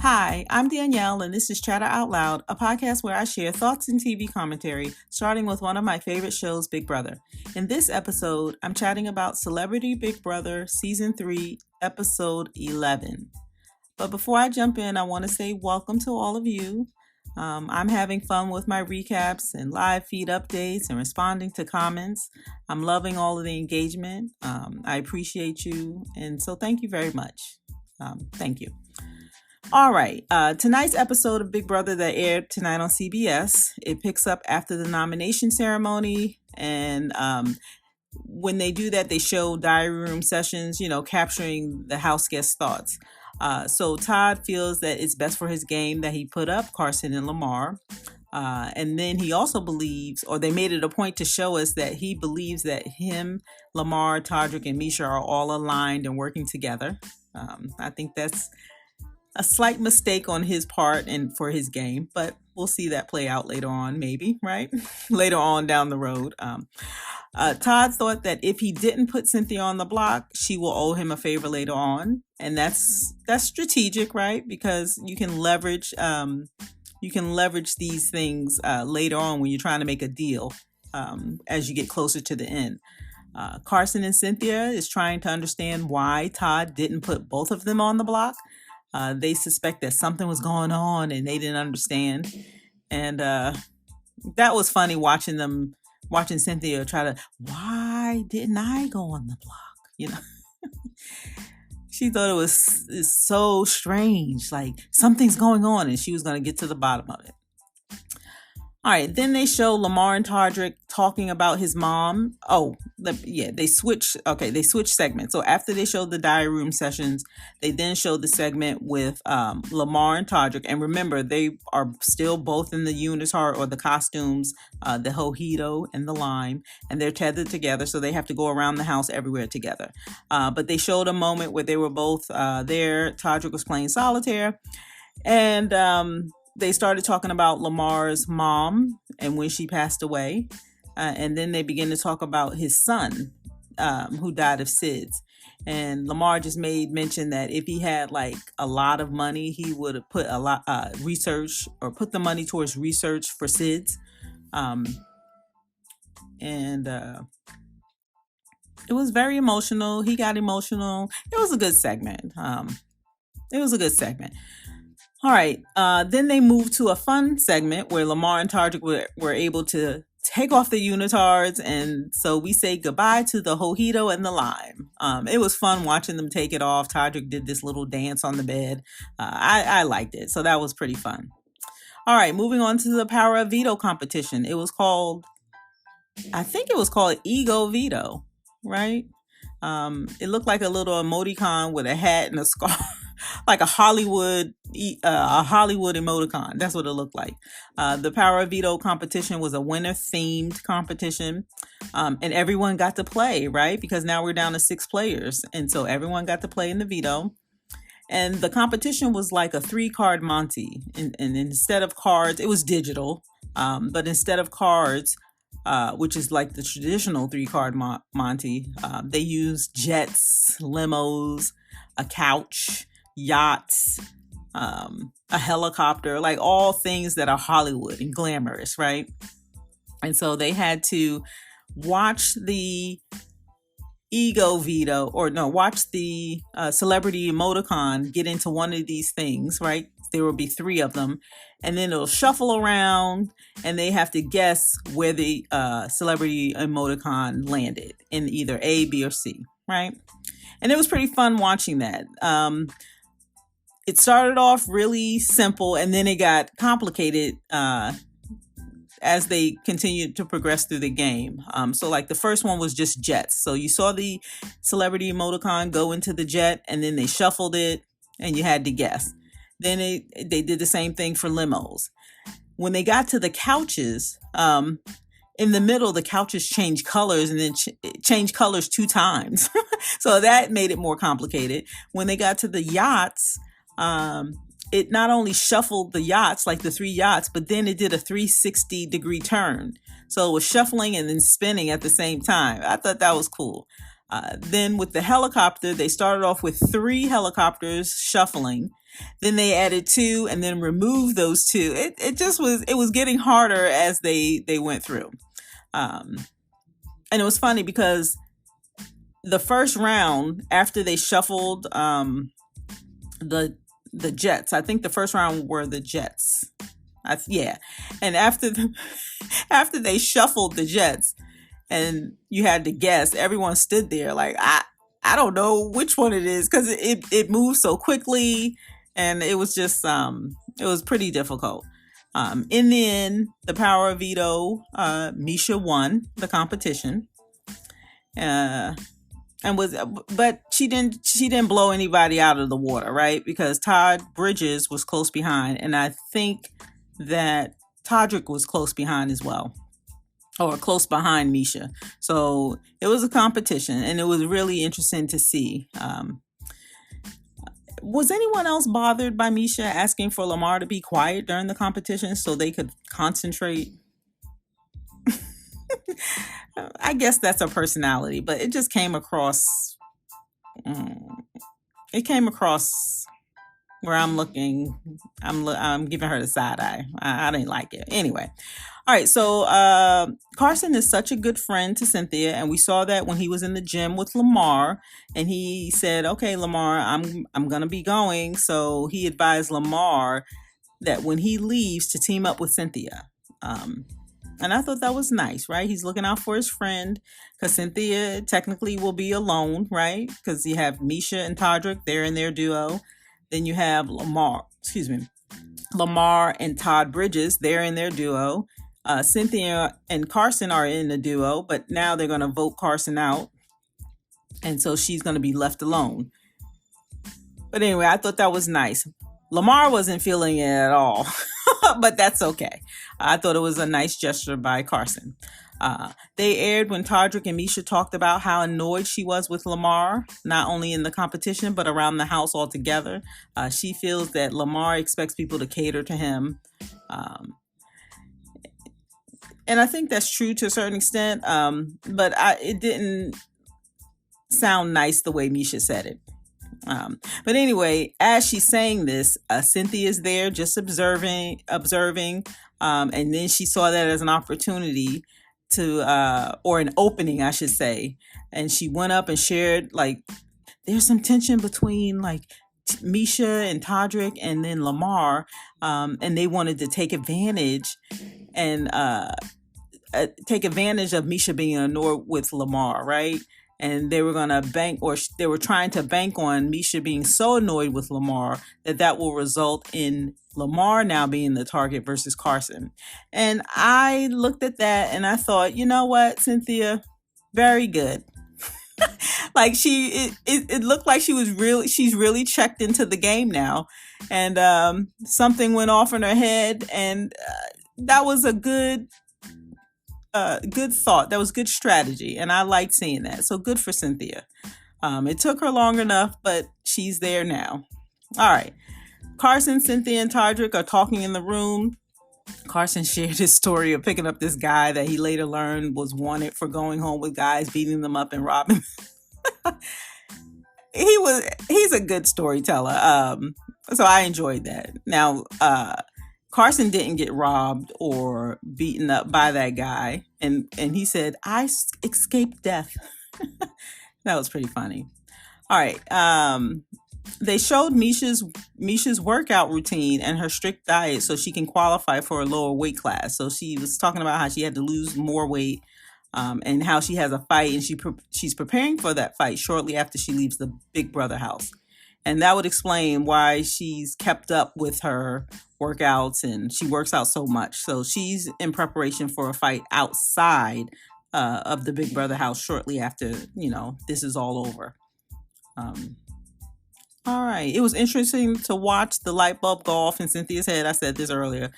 Hi, I'm Danielle, and this is Chatter Out Loud, a podcast where I share thoughts and TV commentary, starting with one of my favorite shows, Big Brother. In this episode, I'm chatting about Celebrity Big Brother Season 3, Episode 11. But before I jump in, I want to say welcome to all of you. I'm having fun with my recaps and live feed updates and responding to comments. I'm loving all of the engagement. I appreciate you, and so thank you very much. Thank you. All right, tonight's episode of Big Brother that aired tonight on CBS, it picks up after the nomination ceremony, and when they do that, they show diary room sessions, capturing the house guest's thoughts. So Todd feels that it's best for his game that he put up Carson and Lamar. And then he also believes, or they made it a point to show us that he believes that him, Lamar, Todrick, and Misha are all aligned and working together. I think that's a slight mistake on his part and for his game, but we'll see that play out later on, maybe, right? Later on down the road. Todd thought that if he didn't put Cynthia on the block, she will owe him a favor later on. And that's strategic, right? Because you can leverage these things later on when you're trying to make a deal as you get closer to the end. Carson and Cynthia is trying to understand why Todd didn't put both of them on the block. They suspect that something was going on and they didn't understand. And that was funny watching Cynthia try to, why didn't I go on the block? She thought it's so strange, like something's going on, and she was going to get to the bottom of it. All right, then they show Lamar and Todrick talking about his mom. They switch segments. So after they showed the diary room sessions, they then showed the segment with Lamar and Todrick. And remember, they are still both in the unitard or the costumes, the mojito and the lime, and they're tethered together, so they have to go around the house everywhere together. But they showed a moment where they were both there. Todrick was playing solitaire, and they started talking about Lamar's mom and when she passed away. And then they began to talk about his son, who died of SIDS. And Lamar just made mention that if he had like a lot of money, he would have put a lot research or put the money towards research for SIDS. It was very emotional. He got emotional. It was a good segment. All right, then they moved to a fun segment where Lamar and Todrick were able to take off the unitards, and so we say goodbye to the mojito and the lime. It was fun watching them take it off. Todrick did this little dance on the bed. I liked it, so that was pretty fun. All right, moving on to the Power of Veto competition. I think it was called Ego Veto, right? It looked like a little emoticon with a hat and a scarf. Like a Hollywood emoticon. That's what it looked like. The Power of Veto competition was a winter-themed competition, and everyone got to play, right? Because now we're down to 6 players, and so everyone got to play in the veto. And the competition was like a 3-card Monty, and instead of cards, it was digital, but instead of cards, which is like the traditional 3-card Monty, they used jets, limos, a couch, yachts, a helicopter, like all things that are Hollywood and glamorous, right? And so they had to watch the watch the celebrity emoticon get into one of these things, right? There will be 3 of them, and then it'll shuffle around, and they have to guess where the celebrity emoticon landed in either A, B, or C, right? And it was pretty fun watching that. It started off really simple, and then it got complicated as they continued to progress through the game. So like the first one was just jets. So you saw the celebrity emoticon go into the jet, and then they shuffled it, and you had to guess. Then they did the same thing for limos. When they got to the couches, in the middle, the couches changed colors and then changed colors 2 times. So that made it more complicated. When they got to the yachts, it not only shuffled the yachts, like the 3 yachts, but then it did a 360-degree turn. So it was shuffling and then spinning at the same time. I thought that was cool. Then with the helicopter, they started off with 3 helicopters shuffling. Then they added 2 and then removed those 2. It was getting harder as they went through. And it was funny because the first round, after they shuffled the jets, I think the first round were the jets. Yeah. And after they shuffled the jets, and you had to guess, everyone stood there like, I don't know which one it is, because it moved so quickly, and it was just it was pretty difficult. In the end, the Power of Veto, Misha won the competition, but she didn't blow anybody out of the water, right? Because Todd Bridges was close behind, and I think that Todrick was close behind as well, or close behind Misha. So it was a competition, and it was really interesting to see. Was anyone else bothered by Misha asking for Lamar to be quiet during the competition so they could concentrate? I guess that's a personality, but it just came across. It came across where I'm looking. I'm giving her the side eye. I didn't like it. Anyway. All right, so Carson is such a good friend to Cynthia, and we saw that when he was in the gym with Lamar, and he said, "Okay, Lamar, I'm gonna be going." So he advised Lamar that when he leaves to team up with Cynthia, and I thought that was nice, right? He's looking out for his friend, because Cynthia technically will be alone, right? Because you have Misha and Todrick, they're in their duo. Then you have Lamar and Todd Bridges, they're in their duo. Cynthia and Carson are in the duo, but now they're going to vote Carson out. And so she's going to be left alone. But anyway, I thought that was nice. Lamar wasn't feeling it at all, but that's okay. I thought it was a nice gesture by Carson. They aired when Todrick and Misha talked about how annoyed she was with Lamar, not only in the competition, but around the house altogether. She feels that Lamar expects people to cater to him. And I think that's true to a certain extent, but it didn't sound nice the way Misha said it. But anyway, as she's saying this, Cynthia's there just observing, and then she saw that as an opportunity or an opening, I should say. And she went up and shared, like, there's some tension between, like, Misha and Todrick and then Lamar, and they wanted to take advantage of Misha being annoyed with Lamar, right? And they were going to they were trying to bank on Misha being so annoyed with Lamar that will result in Lamar now being the target versus Carson. And I looked at that and I thought, you know what, Cynthia, very good. Like it looked like she's really checked into the game now, and something went off in her head, and that was a good thought. That was good strategy, and I liked seeing that. So good for Cynthia. It took her long enough, but she's there now. All right. Carson, Cynthia, and Todrick are talking in the room. Carson shared his story of picking up this guy that he later learned was wanted for going home with guys, beating them up and robbing. He's a good storyteller. So I enjoyed that. Now, Carson didn't get robbed or beaten up by that guy. And he said, "I escaped death." That was pretty funny. All right. They showed Misha's workout routine and her strict diet so she can qualify for a lower weight class. So she was talking about how she had to lose more weight, and how she has a fight, and she's preparing for that fight shortly after she leaves the Big Brother house. And that would explain why she's kept up with her workouts and she works out so much. So she's in preparation for a fight outside of the Big Brother house shortly after, this is all over. All right. It was interesting to watch the light bulb go off in Cynthia's head. I said this earlier.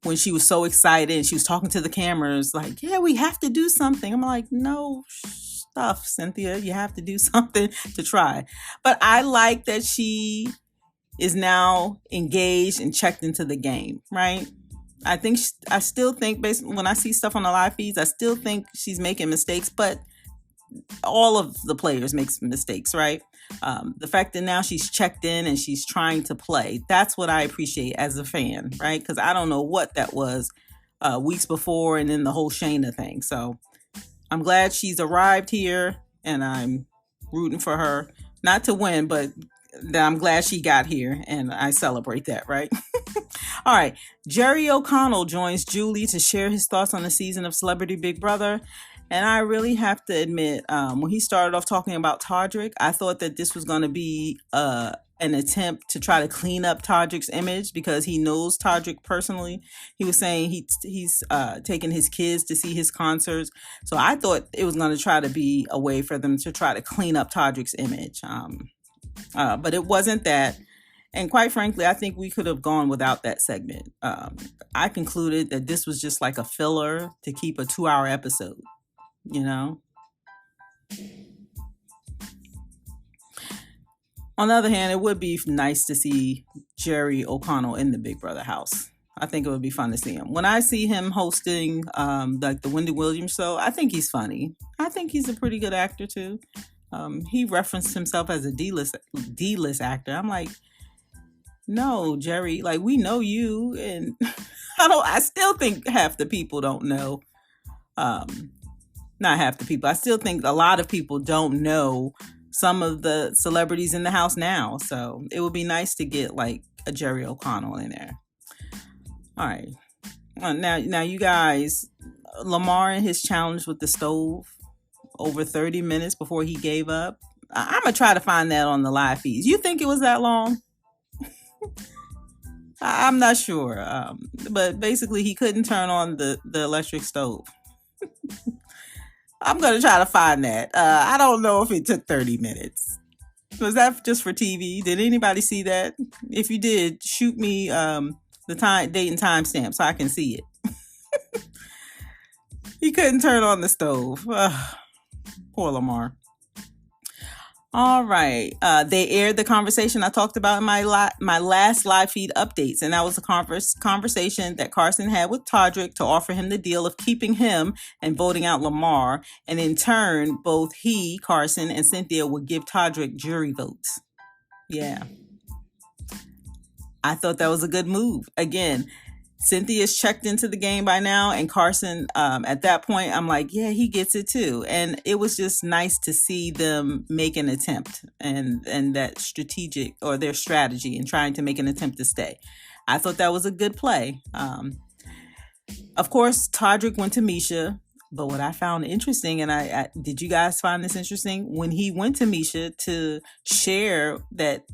When she was so excited and she was talking to the cameras like, "Yeah, we have to do something." I'm like, no stuff, Cynthia. You have to do something to try. But I like that she is now engaged and checked into the game, right? I still think, based when I see stuff on the live feeds, I still think she's making mistakes, but all of the players make mistakes, right? The fact that now she's checked in and she's trying to play, that's what I appreciate as a fan, right? Because I don't know what that was weeks before and then the whole Shayna thing. So I'm glad she's arrived here and I'm rooting for her. Not to win, but I'm glad she got here and I celebrate that, right? All right. Jerry O'Connell joins Julie to share his thoughts on the season of Celebrity Big Brother. And I really have to admit, when he started off talking about Todrick, I thought that this was going to be an attempt to try to clean up Todrick's image because he knows Todrick personally. He was saying he's taking his kids to see his concerts. So I thought it was going to try to be a way for them to try to clean up Todrick's image. But it wasn't that. And quite frankly, I think we could have gone without that segment. I concluded that this was just like a filler to keep a 2-hour episode, you know? On the other hand, it would be nice to see Jerry O'Connell in the Big Brother house. I think it would be fun to see him. When I see him hosting like the Wendy Williams show, I think he's funny. I think he's a pretty good actor too. He referenced himself as a D-list actor. I'm like, no, Jerry, like we know you, and I still think half the people don't know. Not half the people. I still think a lot of people don't know some of the celebrities in the house now. So it would be nice to get like a Jerry O'Connell in there. All right. Now you guys, Lamar and his challenge with the stove over 30 minutes before he gave up. I'm going to try to find that on the live feeds. You think it was that long? I'm not sure. But basically he couldn't turn on the electric stove. I'm going to try to find that. I don't know if it took 30 minutes. Was that just for TV? Did anybody see that? If you did, shoot me the time, date and time stamp so I can see it. He couldn't turn on the stove. Poor Lamar. All right. They aired the conversation I talked about in my last live feed updates. And that was a conversation that Carson had with Todrick to offer him the deal of keeping him and voting out Lamar. And in turn, both he, Carson, and Cynthia would give Todrick jury votes. Yeah. I thought that was a good move. Again, Cynthia's checked into the game by now, and Carson, at that point, I'm like, yeah, he gets it too. And it was just nice to see them make an attempt and that strategic or their strategy in trying to make an attempt to stay. I thought that was a good play. Of course, Todrick went to Misha, but what I found interesting, and I did you guys find this interesting? When he went to Misha to share that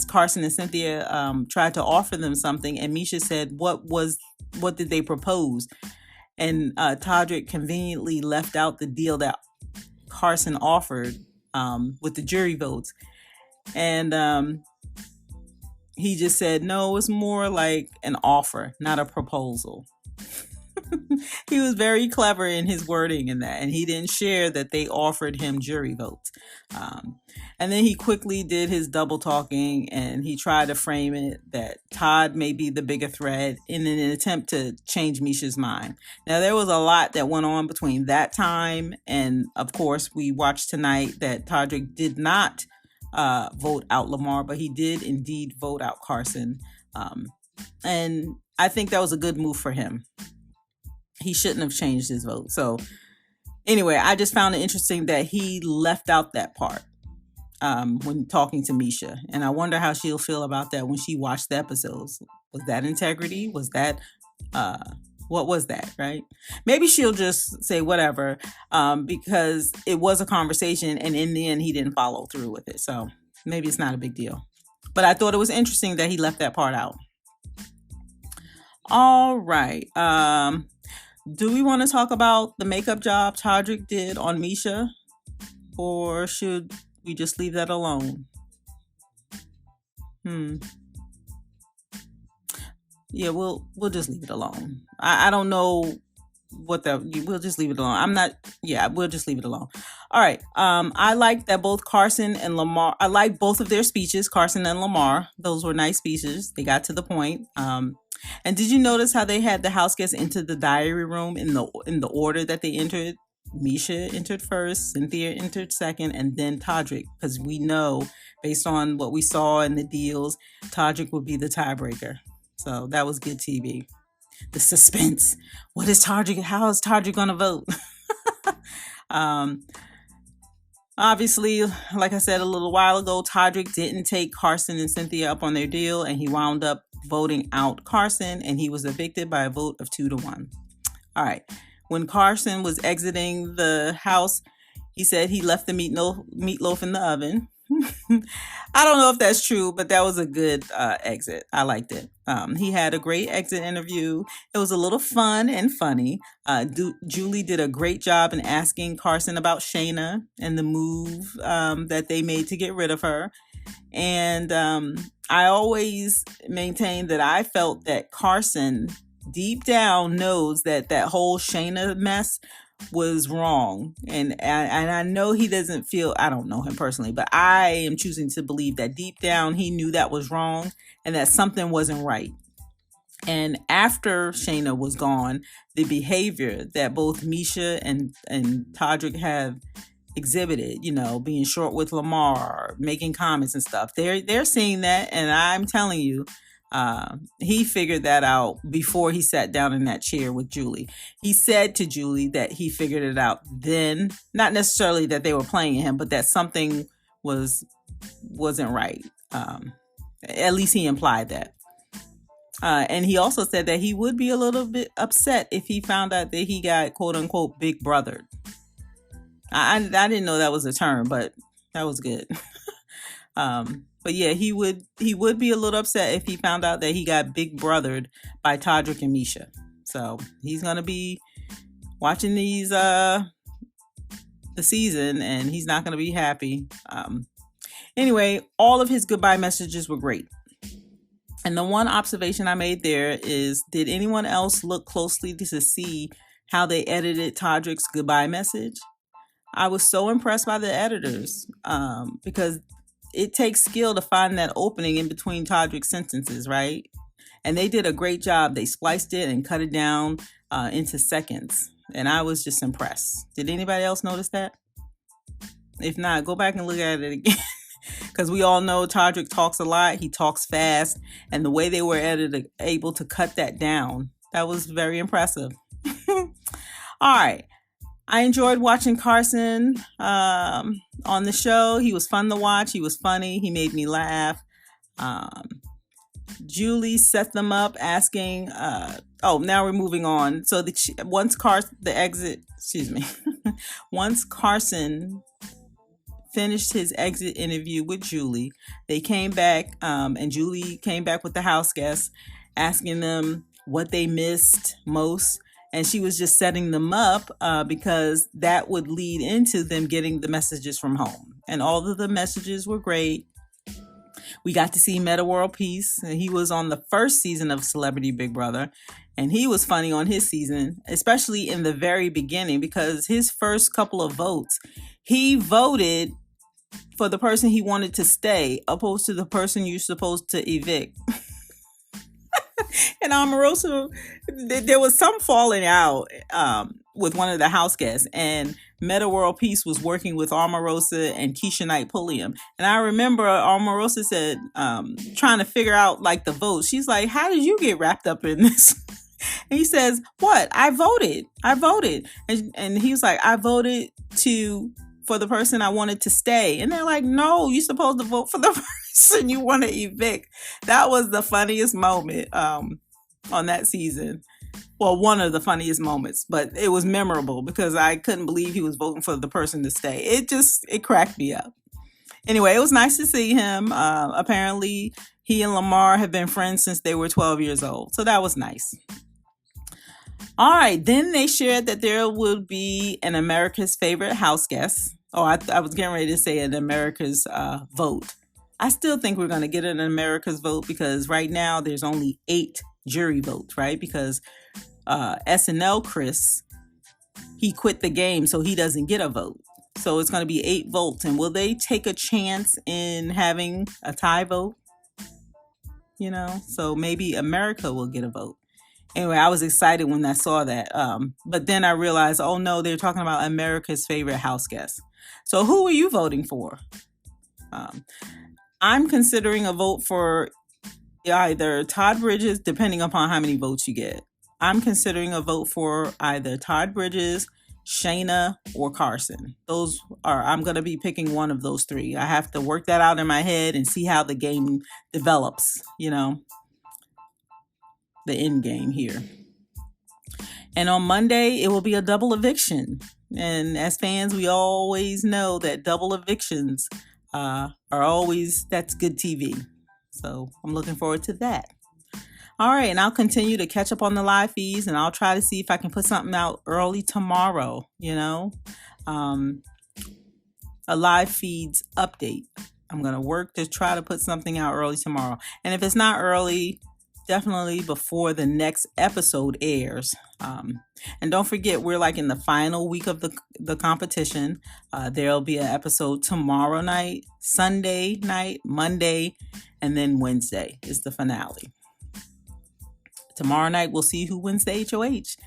Carson and Cynthia tried to offer them something, and Misha said, what did they propose? And Todrick conveniently left out the deal that Carson offered with the jury votes. And he just said, no, it's more like an offer, not a proposal. He was very clever in his wording in that, and he didn't share that they offered him jury votes. And then he quickly did his double talking, and he tried to frame it that Todd may be the bigger threat in an attempt to change Misha's mind. Now, there was a lot that went on between that time, and of course, we watched tonight that Todrick did not vote out Lamar, but he did indeed vote out Carson. And I think that was a good move for him. He shouldn't have changed his vote. So anyway, I just found it interesting that he left out that part when talking to Misha. And I wonder how she'll feel about that when she watched the episodes. Was that integrity? Was that, what was that, right? Maybe she'll just say whatever because it was a conversation and in the end he didn't follow through with it. So maybe it's not a big deal. But I thought it was interesting that he left that part out. All right. Do we want to talk about the makeup job Todrick did on Misha, or should we just leave that alone? Yeah, we'll just leave it alone. I don't know we'll just leave it alone. We'll just leave it alone. All right. I like that both Carson and Lamar, I like both of their speeches, Carson and Lamar. Those were nice speeches. They got to the point. And did you notice how they had the house guests enter the diary room in the order that they entered? Misha entered first, Cynthia entered second, and then Todrick, because we know, based on what we saw in the deals, Todrick would be the tiebreaker. So that was good TV. The suspense. What is Todrick? How is Todrick going to vote? um, Obviously, like I said a little while ago, Todrick didn't take Carson and Cynthia up on their deal, and he wound up voting out Carson, and he was evicted by a vote of 2-1. All right. When Carson was exiting the house, he said he left the meatloaf in the oven. I don't know if that's true, but that was a good exit. I liked it. He had a great exit interview. It was a little fun and funny. Julie did a great job in asking Carson about Shayna and the move that they made to get rid of her. And I always maintained that I felt that Carson deep down knows that whole Shayna mess was wrong. And I know he doesn't feel, I don't know him personally, but I am choosing to believe that deep down he knew that was wrong and that something wasn't right. And after Shayna was gone, the behavior that both Misha and Todrick have exhibited, being short with Lamar, making comments and stuff, they're seeing that, and I'm telling you, he figured that out before he sat down in that chair with Julie. He said to Julie that he figured it out then, not necessarily that they were playing him, but that something wasn't right. At least he implied that. And he also said that he would be a little bit upset if he found out that he got quote unquote big brothered. I didn't know that was a term, but that was good. But yeah, he would be a little upset if he found out that he got big brothered by Todrick and Misha. So he's gonna be watching these the season, and he's not gonna be happy. Anyway, all of his goodbye messages were great. And the one observation I made there is, did anyone else look closely to see how they edited Todrick's goodbye message? I was so impressed by the editors because it takes skill to find that opening in between Todrick's sentences, right? And they did a great job. They spliced it and cut it down into seconds. And I was just impressed. Did anybody else notice that? If not, go back and look at it again. Because we all know Todrick talks a lot. He talks fast. And the way they were able to cut that down, that was very impressive. All right. I enjoyed watching Carson on the show. He was fun to watch. He was funny. He made me laugh. Julie set them up asking, now we're moving on. So once Carson finished his exit interview with Julie, they came back and Julie came back with the house guests asking them what they missed most. And she was just setting them up because that would lead into them getting the messages from home. And all of the messages were great. We got to see Meta World Peace. He was on the first season of Celebrity Big Brother. And he was funny on his season, especially in the very beginning, because his first couple of votes, he voted for the person he wanted to stay, opposed to the person you're supposed to evict. And Omarosa, there was some falling out with one of the house guests, and Meta World Peace was working with Omarosa and Keisha Knight Pulliam. And I remember Omarosa said, trying to figure out like the votes. She's like, "How did you get wrapped up in this?" And he says, "What? I voted. And he was like, "I voted for the person I wanted to stay." And they're like, "No, you're supposed to vote for the person you want to evict." That was the funniest moment on that season. Well, one of the funniest moments, but it was memorable because I couldn't believe he was voting for the person to stay. It cracked me up. Anyway, it was nice to see him. Apparently, he and Lamar have been friends since they were 12 years old. So that was nice. All right. Then they shared that there would be an America's Favorite house guest. Oh, I was getting ready to say an America's vote. I still think we're going to get an America's vote because right now there's only 8 jury votes, right? Because SNL Chris, he quit the game, so he doesn't get a vote. So it's going to be 8 votes. And will they take a chance in having a tie vote? So maybe America will get a vote. Anyway, I was excited when I saw that. But then I realized, oh no, they're talking about America's favorite house guest. So who are you voting for? I'm considering a vote for either Todd Bridges, depending upon how many votes you get. I'm considering a vote for either Todd Bridges, Shayna, or Carson. I'm going to be picking one of those three. I have to work that out in my head and see how the game develops, the end game here. And on Monday, it will be a double eviction. And as fans, we always know that double evictions that's good TV. So I'm looking forward to that. All right, and I'll continue to catch up on the live feeds, and I'll try to see if I can put something out early tomorrow, a live feeds update. I'm going to work to try to put something out early tomorrow. And if it's not early, definitely before the next episode airs. And don't forget, we're like in the final week of the competition. There'll be an episode tomorrow night, Sunday night, Monday, and then Wednesday is the finale. Tomorrow night, we'll see who wins the HOH.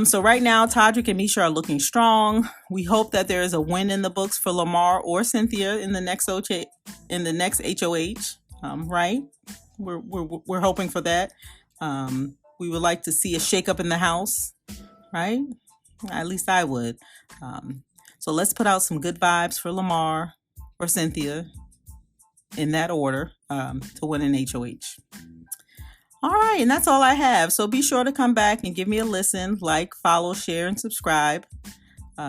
So right now, Todrick and Misha are looking strong. We hope that there is a win in the books for Lamar or Cynthia in the next HOH. Right? We're hoping for that. We would like to see a shakeup in the house, right? At least I would. So let's put out some good vibes for Lamar or Cynthia in that order to win an HOH. All right, and that's all I have. So be sure to come back and give me a listen, like, follow, share, and subscribe.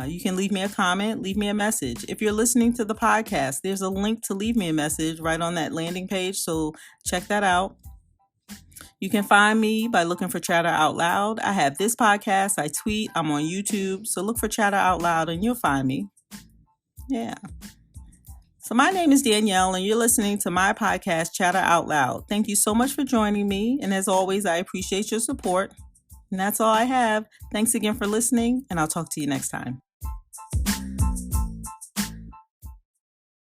You can leave me a comment, leave me a message. If you're listening to the podcast, there's a link to leave me a message right on that landing page, so check that out. You can find me by looking for Chatter Out Loud. I have this podcast, I tweet, I'm on YouTube, so look for Chatter Out Loud and you'll find me. Yeah. So my name is Danielle, and you're listening to my podcast, Chatter Out Loud. Thank you so much for joining me, and as always, I appreciate your support. And that's all I have. Thanks again for listening, and I'll talk to you next time.